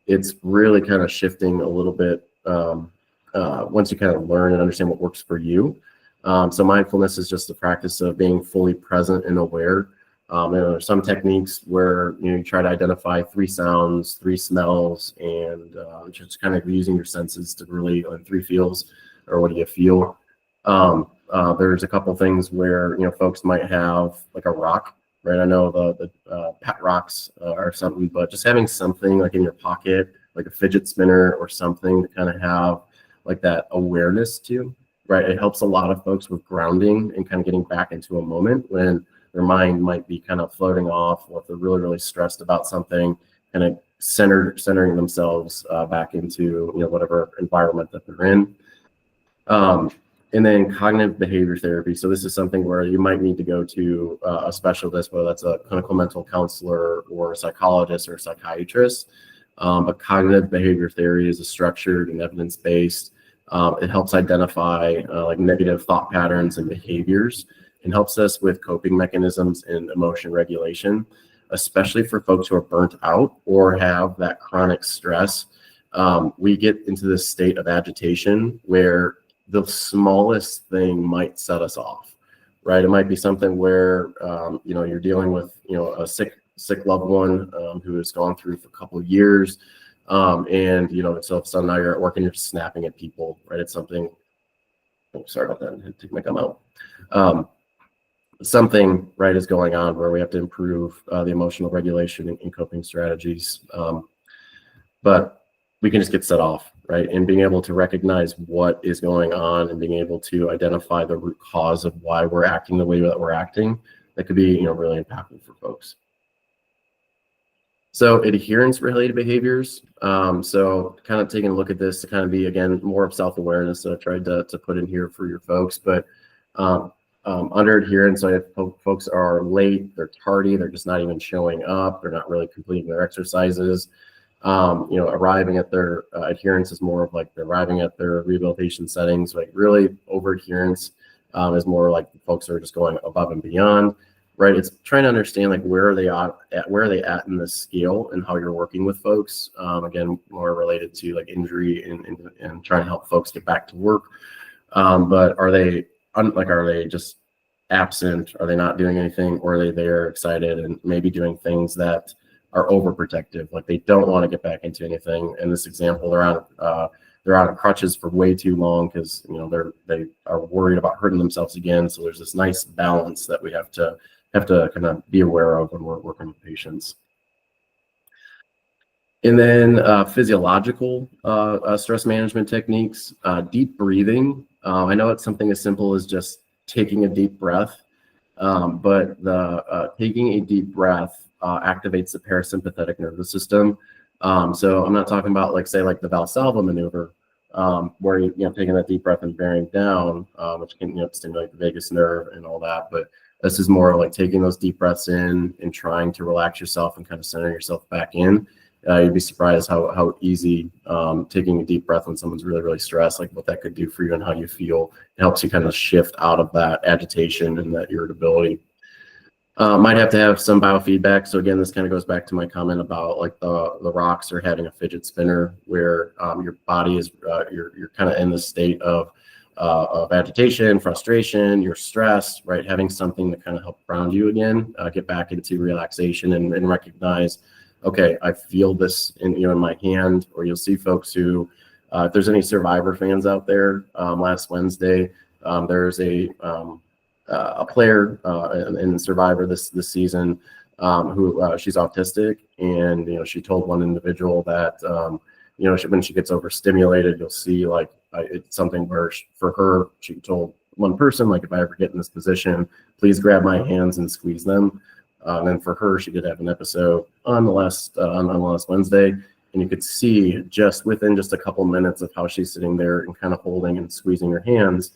it's really kind of shifting a little bit once you kind of learn and understand what works for you. So mindfulness is just the practice of being fully present and aware. There are some techniques where you try to identify 3 sounds, 3 smells, and just kind of using your senses to really 3 feels, or what do you feel. There's a couple things where folks might have like a rock, right? I know the pet rocks are something, but just having something like in your pocket, like a fidget spinner or something to kind of have like that awareness to, right? It helps a lot of folks with grounding and kind of getting back into a moment when their mind might be kind of floating off, or if they're really, really stressed about something, kind of centering themselves back into whatever environment that they're in. And then cognitive behavior therapy. So this is something where you might need to go to a specialist, whether that's a clinical mental counselor or a psychologist or a psychiatrist. But cognitive behavior theory is a structured and evidence-based. It helps identify like negative thought patterns and behaviors, and helps us with coping mechanisms and emotion regulation, especially for folks who are burnt out or have that chronic stress. We get into this state of agitation where the smallest thing might set us off, right? It might be something where you're dealing with a sick loved one who has gone through for a couple of years, and so now you're at work and you're snapping at people, right? It's something. Oh, sorry about that. I had to take my gum out. Something right is going on where we have to improve the emotional regulation and coping strategies, but we can just get set off, right? And being able to recognize what is going on and being able to identify the root cause of why we're acting the way that we're acting, that could be really impactful for folks. So adherence related behaviors. So kind of taking a look at this to kind of be, again, more of self-awareness that I tried to put in here for your folks. But under adherence, so if folks are late, they're tardy, they're just not even showing up, they're not really completing their exercises. Arriving at their adherence is more of like they're arriving at their rehabilitation settings. Like really over adherence is more like folks are just going above and beyond, right? It's trying to understand like where are they at in the scale and how you're working with folks. Again, more related to like injury and trying to help folks get back to work. But are they just absent? Are they not doing anything, or are they there excited and maybe doing things that are overprotective, like they don't want to get back into anything? In this example, they're on crutches for way too long because they are worried about hurting themselves again. So there's this nice balance that we have to kind of be aware of when we're working with patients. And then physiological stress management techniques, deep breathing. I know it's something as simple as just taking a deep breath, but taking a deep breath activates the parasympathetic nervous system. So I'm not talking about like the Valsalva maneuver, where you're taking that deep breath and bearing down, which can stimulate the vagus nerve and all that. But this is more like taking those deep breaths in and trying to relax yourself and kind of center yourself back in. You'd be surprised how easy taking a deep breath when someone's really, really stressed, like what that could do for you and how you feel. It helps you kind of shift out of that agitation and that irritability. Might have to have some biofeedback. So again, this kind of goes back to my comment about like the rocks or having a fidget spinner where your body is, you're kind of in the state of agitation, frustration, you're stressed, right? Having something to kind of help ground you again, get back into relaxation and recognize, okay, I feel this in my hand. Or you'll see folks who, if there's any Survivor fans out there, last Wednesday, there's a player in Survivor this season who she's autistic, and she told one individual that when she gets overstimulated, you'll see like it's something where for her, she told one person, like, if I ever get in this position, please grab my hands and squeeze them. And then for her, she did have an episode on the last Wednesday, and you could see just within just a couple minutes of how she's sitting there and kind of holding and squeezing her hands,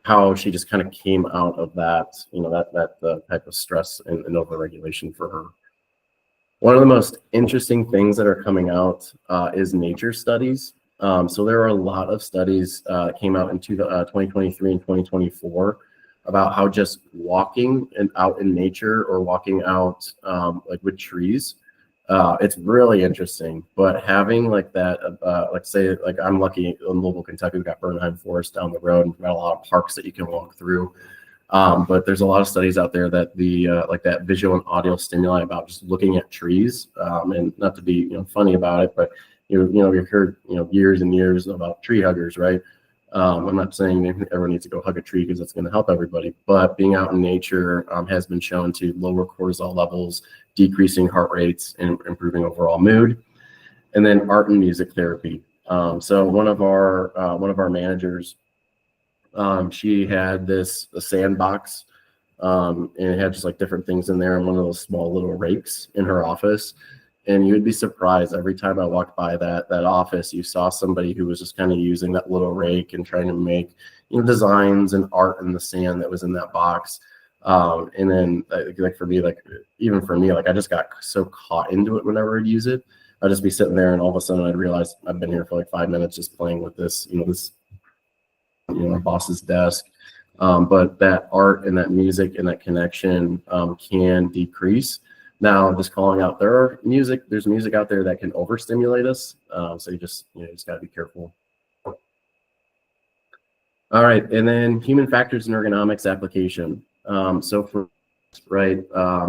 how she just kind of came out of that, that type of stress and overregulation for her. One of the most interesting things that are coming out is nature studies. So there are a lot of studies came out in 2023 and 2024 about how just walking and out in nature or walking out like with trees, it's really interesting. But having like that, like say, like I'm lucky in Louisville, Kentucky, we've got Bernheim Forest down the road, and we've got a lot of parks that you can walk through. But there's a lot of studies out there that the like that visual and audio stimuli about just looking at trees, and not to be funny about it, but you've heard years and years about tree huggers, right? I'm not saying everyone needs to go hug a tree because it's going to help everybody, but being out in nature has been shown to lower cortisol levels, decreasing heart rates, and improving overall mood. And then art and music therapy. So one of our managers, she had a sandbox, and it had just like different things in there, and one of those small little rakes in her office. And you would be surprised every time I walked by that office, you saw somebody who was just kind of using that little rake and trying to make designs and art in the sand that was in that box. And then like for me, like even for me, like I just got so caught into it whenever I'd use it. I'd just be sitting there, and all of a sudden I'd realize I've been here for like 5 minutes just playing with this, my boss's desk. But that art and that music and that connection can decrease. Now, just calling out, there's music out there that can overstimulate us. So you just got to be careful. All right, and then human factors and ergonomics application.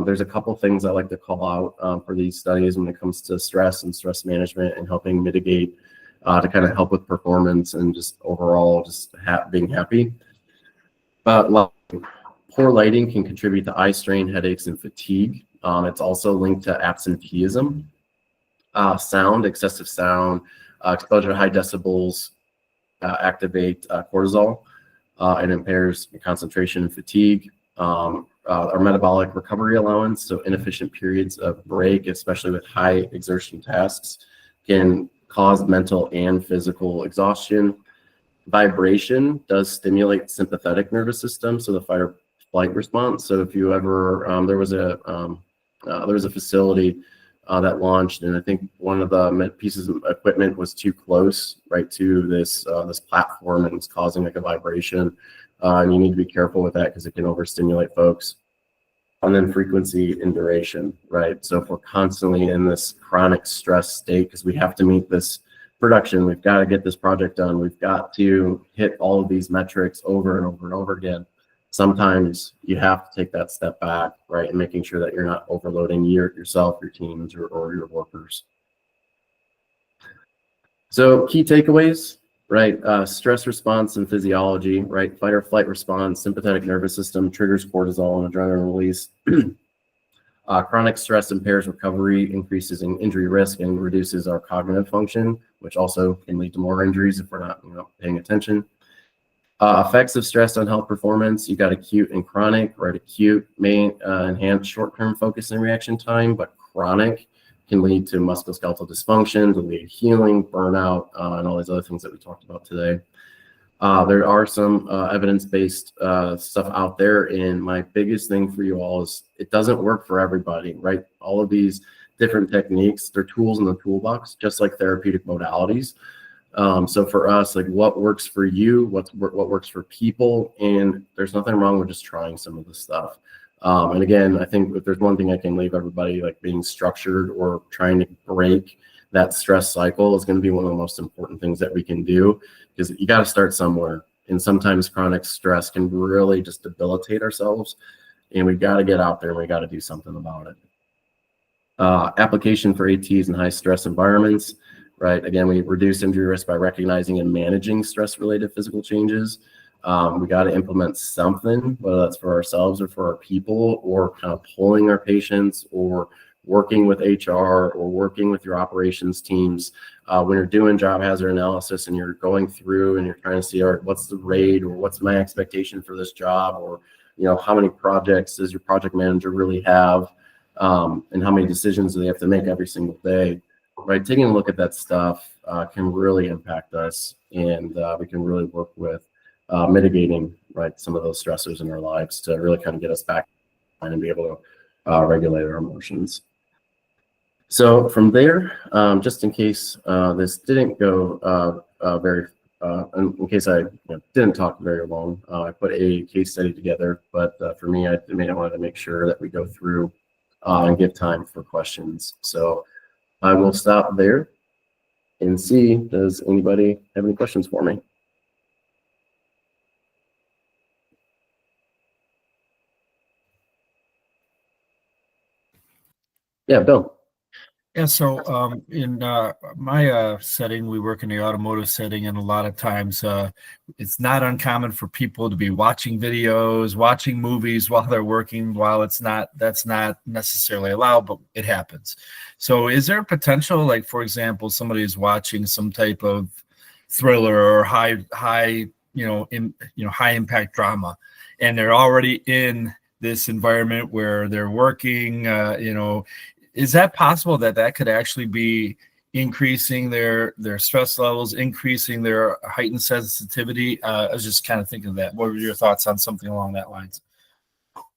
There's a couple things I like to call out for these studies when it comes to stress and stress management and helping mitigate to kind of help with performance and just overall just being happy. Poor lighting can contribute to eye strain, headaches, and fatigue. It's also linked to absenteeism. Excessive sound, exposure to high decibels activate cortisol and impairs concentration and fatigue. Our metabolic recovery allowance, so inefficient periods of break, especially with high exertion tasks, can cause mental and physical exhaustion. Vibration does stimulate sympathetic nervous system, so the fight or flight response. So if you ever, there was a facility that launched, and I think one of the pieces of equipment was too close, right, to this platform, and it's causing like a vibration. And you need to be careful with that because it can overstimulate folks. And then frequency and duration, right? So if we're constantly in this chronic stress state because we have to meet this production, we've got to get this project done, we've got to hit all of these metrics over and over and over again. Sometimes you have to take that step back, right, and making sure that you're not overloading yourself, your teams, or your workers. So key takeaways, right? Stress response and physiology, right? Fight or flight response, sympathetic nervous system triggers cortisol and adrenaline release. Chronic stress impairs recovery, increases in injury risk, and reduces our cognitive function, which also can lead to more injuries if we're not paying attention. Effects of stress on health performance, you got acute and chronic, right? Acute may enhance short-term focus and reaction time, but chronic can lead to musculoskeletal dysfunction, delayed healing, burnout, and all these other things that we talked about today. There are some evidence-based stuff out there, and my biggest thing for you all is it doesn't work for everybody, right? All of these different techniques, they're tools in the toolbox, just like therapeutic modalities. So for us, like what works for you, what works for people, and there's nothing wrong with just trying some of this stuff. And again, I think if there's one thing I can leave everybody, like being structured or trying to break that stress cycle is going to be one of the most important things that we can do, because you got to start somewhere. And sometimes chronic stress can really just debilitate ourselves, and we've got to get out there and we got to do something about it. Application for ATs in high stress environments, right? Again, we reduce injury risk by recognizing and managing stress-related physical changes. We got to implement something, whether that's for ourselves or for our people, or kind of pulling our patients, or working with HR, or working with your operations teams. When you're doing job hazard analysis and you're going through and you're trying to see, all right, what's the rate, or what's my expectation for this job, or how many projects does your project manager really have, and how many decisions do they have to make every single day, right? Taking a look at that stuff can really impact us, and we can really work with mitigating, right, some of those stressors in our lives to really kind of get us back and be able to regulate our emotions. So from there, just in case this didn't go very in case I didn't talk very long, I put a case study together, but for me, I wanted to make sure that we go through and give time for questions. So I will stop there and see, does anybody have any questions for me? Yeah, Bill. Yeah, so in my setting, we work in the automotive setting, and a lot of times it's not uncommon for people to be watching videos, watching movies while they're working. While that's not necessarily allowed, but it happens. So, is there a potential, like for example, somebody is watching some type of thriller or high high impact drama, and they're already in this environment where they're working, is that possible that could actually be increasing their stress levels, increasing their heightened sensitivity? I was just kind of thinking of that. What were your thoughts on something along that lines?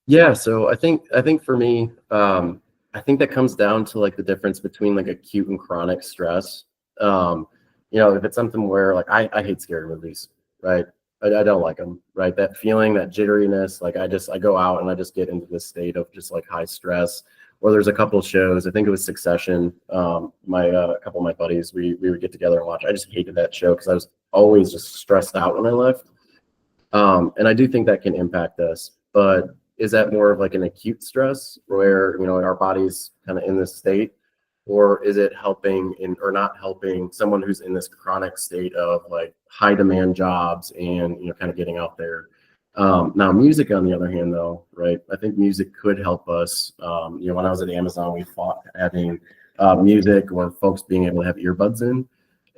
Yeah, so I think for me, I think that comes down to like the difference between like acute and chronic stress. If it's something where like I hate scary movies, right? I don't like them, right? That feeling, that jitteriness, like I go out and I just get into this state of just like high stress. Or there's a couple of shows, I think it was Succession. A couple of my buddies, we would get together and watch. I just hated that show because I was always just stressed out when I left. And I do think that can impact us, but is that more of like an acute stress where, our body's kind of in this state, or is it helping or not helping someone who's in this chronic state of like high demand jobs and, kind of getting out there? Now music on the other hand though, right? I think music could help us. When I was at Amazon, we fought having music or folks being able to have earbuds in.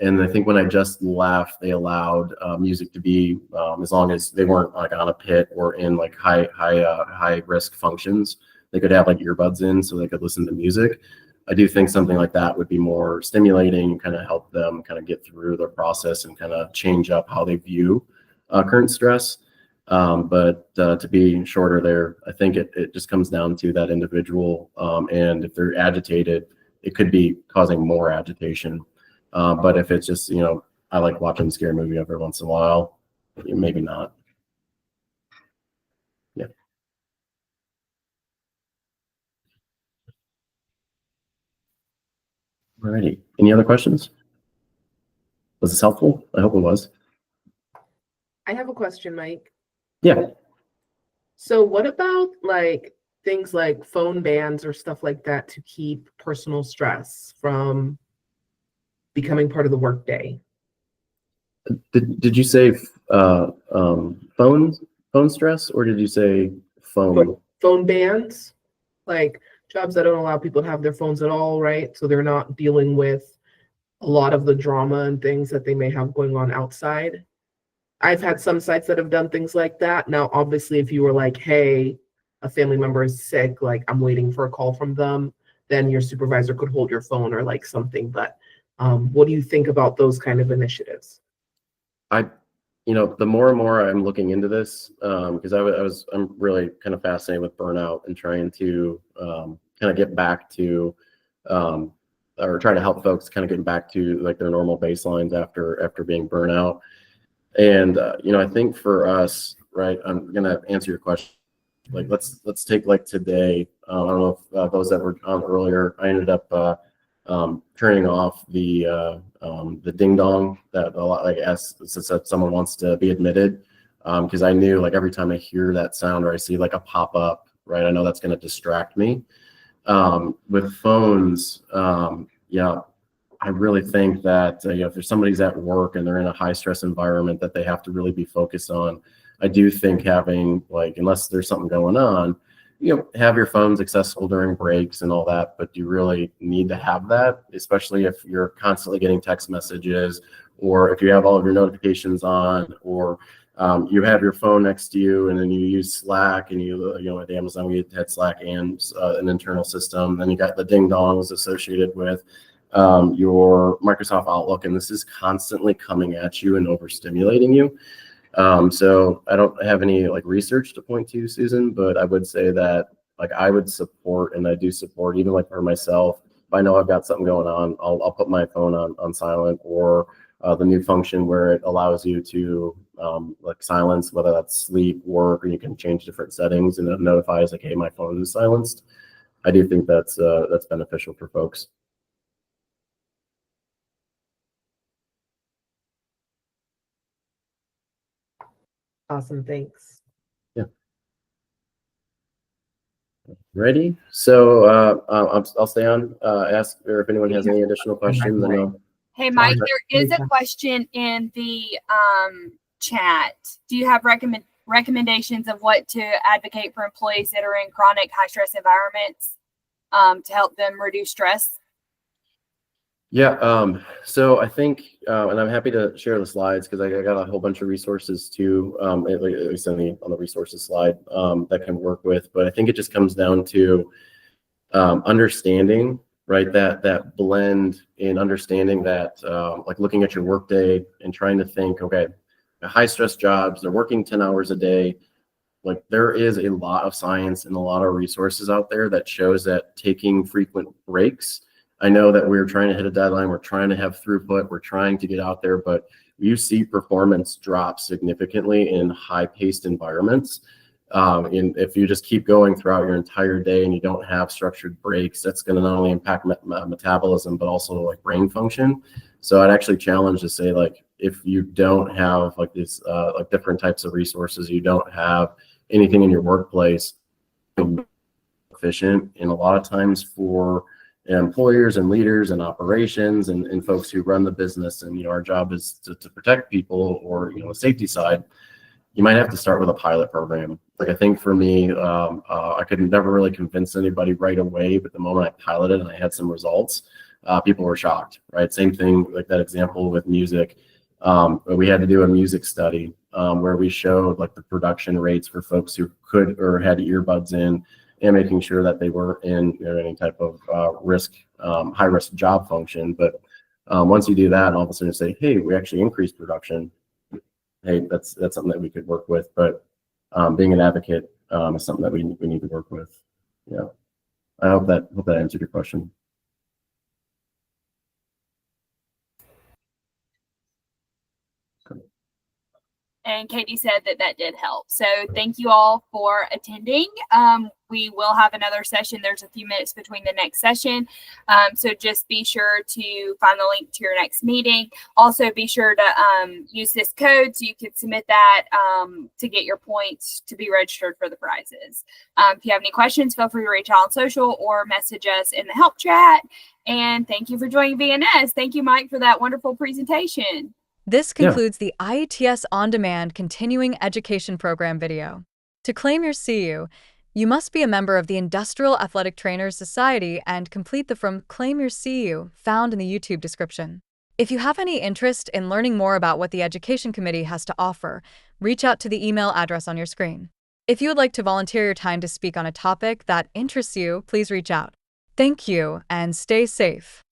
And I think when I just left, they allowed music to be, as long as they weren't like on a pit or in like high risk functions, they could have like earbuds in so they could listen to music. I do think something like that would be more stimulating, kind of help them kind of get through their process and kind of change up how they view current stress. But to be shorter there, I think it just comes down to that individual. And if they're agitated, it could be causing more agitation. But if it's just, I like watching a scary movie every once in a while, maybe not. Yeah. Alrighty. Any other questions? Was this helpful? I hope it was. I have a question, Mike. Yeah. So what about like things like phone bans or stuff like that to keep personal stress from becoming part of the workday? Did you say phone stress, or did you say phone? Phone bans, like jobs that don't allow people to have their phones at all, right? So they're not dealing with a lot of the drama and things that they may have going on outside. I've had some sites that have done things like that. Now, obviously, if you were like, hey, a family member is sick, like I'm waiting for a call from them, then your supervisor could hold your phone or like something. But what do you think about those kind of initiatives? The more and more I'm looking into this, because I'm really kind of fascinated with burnout and trying to kind of get back to, or try to help folks kind of get back to like their normal baselines after being burnout. And I think for us, right, I'm gonna answer your question. Like let's take like today. I don't know if those that were on earlier, I ended up turning off the ding dong that a lot like that someone wants to be admitted, because I knew like every time I hear that sound or I see like a pop up, right, I know that's going to distract me. With phones, I really think that if there's somebody's at work and they're in a high stress environment that they have to really be focused on, I do think having like, unless there's something going on, have your phones accessible during breaks and all that, but you really need to have that, especially if you're constantly getting text messages, or if you have all of your notifications on, or you have your phone next to you and then you use Slack, and at Amazon we had Slack and an internal system. Then you got the ding dongs associated with your Microsoft Outlook, and this is constantly coming at you and overstimulating you. So I don't have any like research to point to, Susan, but I would say that like I would support, and I do support, even like for myself, if I know I've got something going on, I'll put my phone on silent, or the new function where it allows you to like silence, whether that's sleep, work, or you can change different settings, and it notifies like, hey, my phone is silenced. I do think that's beneficial for folks. Awesome, thanks. Yeah. Ready? So I'll stay on. Ask, or if anyone has any additional questions, then I'll. Hey, Mike, there is a question in the chat. Do you have recommendations of what to advocate for employees that are in chronic high stress environments to help them reduce stress? Yeah, so I think, and I'm happy to share the slides because I got a whole bunch of resources too, at least on the resources slide that can work with. But I think it just comes down to understanding, right? That blend in understanding that, like looking at your workday and trying to think, okay, high stress jobs, they're working 10 hours a day. Like there is a lot of science and a lot of resources out there that shows that taking frequent breaks. I know that we're trying to hit a deadline. We're trying to have throughput. We're trying to get out there, but you see performance drop significantly in high-paced environments. And if you just keep going throughout your entire day and you don't have structured breaks, that's going to not only impact metabolism, but also like brain function. So I'd actually challenge to say, like, if you don't have like these like different types of resources, you don't have anything in your workplace efficient, and a lot of times for employers and leaders and operations and folks who run the business, and our job is to protect people, or the safety side, you might have to start with a pilot program. Like I think for me, I could never really convince anybody right away, but the moment I piloted and I had some results, people were shocked, right? Same thing like that example with music. We had to do a music study where we showed like the production rates for folks who could or had earbuds in, and making sure that they weren't in any type of high risk job function. But once you do that, and all of a sudden say, hey, we actually increased production, hey, that's something that we could work with. But being an advocate is something that we need to work with. Yeah, I hope that answered your question. And Katie said that did help. So thank you all for attending. We will have another session. There's a few minutes between the next session. So just be sure to find the link to your next meeting. Also be sure to use this code so you can submit that to get your points to be registered for the prizes. If you have any questions, feel free to reach out on social or message us in the help chat. And thank you for joining VNS. Thank you, Mike, for that wonderful presentation. This concludes the IETS On Demand Continuing Education Program video. To claim your CU, you must be a member of the Industrial Athletic Trainers Society and complete the From Claim Your CU found in the YouTube description. If you have any interest in learning more about what the Education Committee has to offer, reach out to the email address on your screen. If you would like to volunteer your time to speak on a topic that interests you, please reach out. Thank you and stay safe.